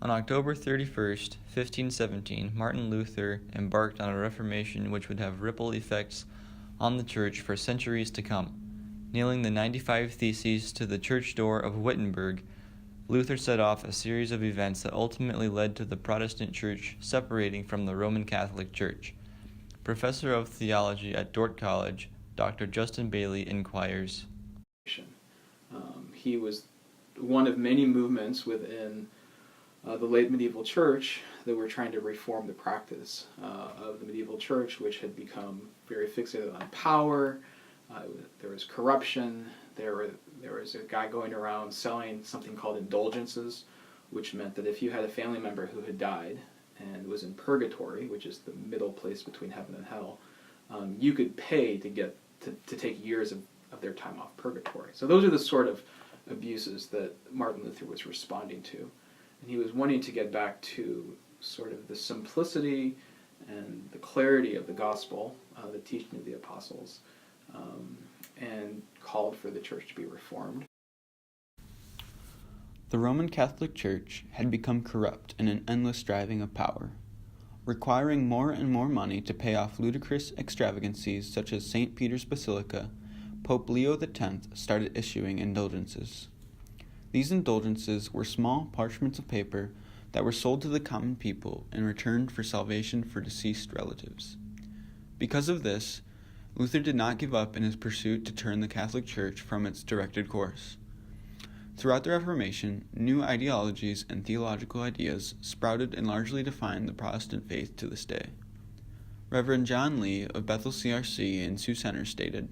On October 31st, 1517, Martin Luther embarked on a reformation which would have ripple effects on the church for centuries to come. Nailing the 95 Theses to the church door of Wittenberg, Luther set off a series of events that ultimately led to the Protestant church separating from the Roman Catholic Church. Professor of Theology at Dort College, Dr. Justin Bailey inquires. He was one of many movements within the late medieval church that were trying to reform the practice of the medieval church, which had become very fixated on power. There was corruption. There was a guy going around selling something called indulgences, which meant that if you had a family member who had died and was in purgatory, which is the middle place between heaven and hell, you could pay to take years of their time off purgatory. So those are the sort of abuses that Martin Luther was responding to. And he was wanting to get back to sort of the simplicity and the clarity of the gospel, the teaching of the apostles, and called for the church to be reformed. The Roman Catholic Church had become corrupt in an endless striving of power, requiring more and more money to pay off ludicrous extravagancies such as St. Peter's Basilica. Pope Leo X started issuing indulgences. These indulgences were small parchments of paper that were sold to the common people in return for salvation for deceased relatives. Because of this, Luther did not give up in his pursuit to turn the Catholic Church from its directed course. Throughout the Reformation, new ideologies and theological ideas sprouted and largely defined the Protestant faith to this day. Reverend John Lee of Bethel CRC in Sioux Center stated,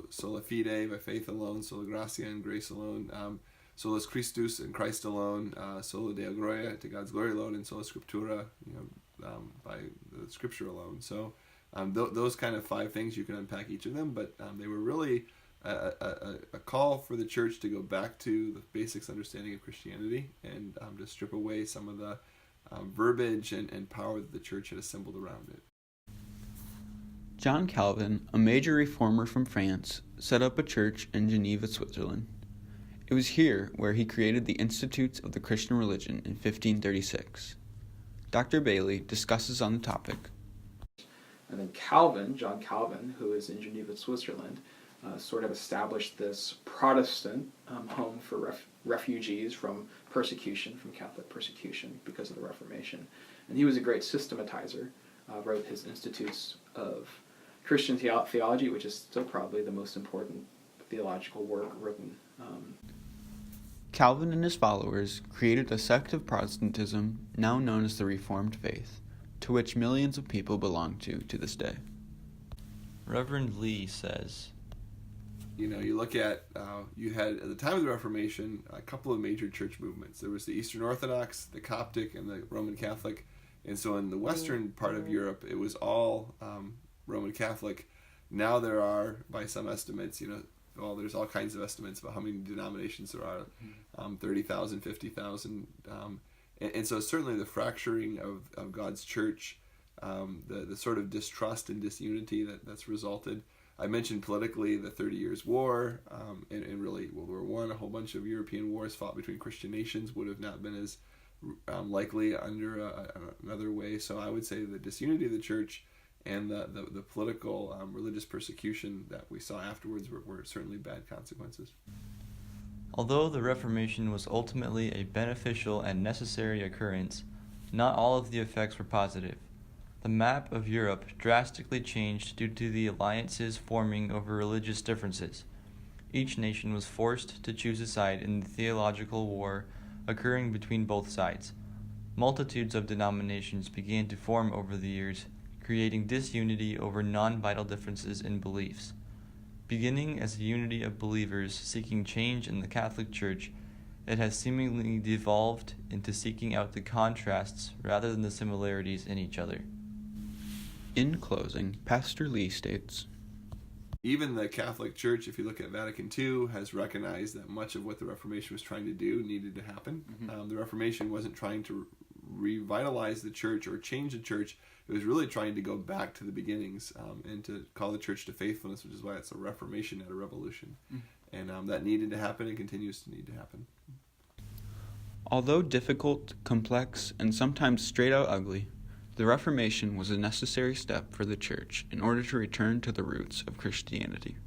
Sola fide, by faith alone, sola gratia, and grace alone, solus Christus, and Christ alone, sola Deo gloria, to God's glory alone, and sola scriptura, by the scripture alone. So those kind of 5 things, you can unpack each of them, but they were really a call for the church to go back to the basics understanding of Christianity and to strip away some of the verbiage and power that the church had assembled around it. John Calvin, a major reformer from France, set up a church in Geneva, Switzerland. It was here where he created the Institutes of the Christian Religion in 1536. Dr. Bailey discusses on the topic. And then Calvin, John Calvin, who is in Geneva, Switzerland, sort of established this Protestant home for refugees from persecution, from Catholic persecution because of the Reformation. And he was a great systematizer, wrote his Institutes of Christian Theology, which is still probably the most important theological work written. Calvin and his followers created a sect of Protestantism now known as the Reformed faith, to which millions of people belong to this day. Reverend Lee says, You look at, you had, at the time of the Reformation, a couple of major church movements. There was the Eastern Orthodox, the Coptic, and the Roman Catholic. And so in the western part of Europe, it was all Roman Catholic. Now there are, by some estimates, there's all kinds of estimates about how many denominations there are, 30,000, 50,000. And so certainly the fracturing of God's church, the sort of distrust and disunity that's resulted. I mentioned politically the 30 Years' War, and really World War I, a whole bunch of European wars fought between Christian nations would have not been as likely under another way. So I would say the disunity of the church and the political religious persecution that we saw afterwards were certainly bad consequences. Although the Reformation was ultimately a beneficial and necessary occurrence, not all of the effects were positive. The map of Europe drastically changed due to the alliances forming over religious differences. Each nation was forced to choose a side in the theological war occurring between both sides. Multitudes of denominations began to form over the years, creating disunity over non-vital differences in beliefs. Beginning as a unity of believers seeking change in the Catholic Church, it has seemingly devolved into seeking out the contrasts rather than the similarities in each other. In closing, Pastor Lee states, Even the Catholic Church, if you look at Vatican II, has recognized that much of what the Reformation was trying to do needed to happen. The Reformation wasn't trying to revitalize the church or change the church. It was really trying to go back to the beginnings and to call the church to faithfulness, which is why it's a reformation, not a revolution. And that needed to happen and continues to need to happen. Although difficult, complex, and sometimes straight out ugly, the Reformation was a necessary step for the Church in order to return to the roots of Christianity.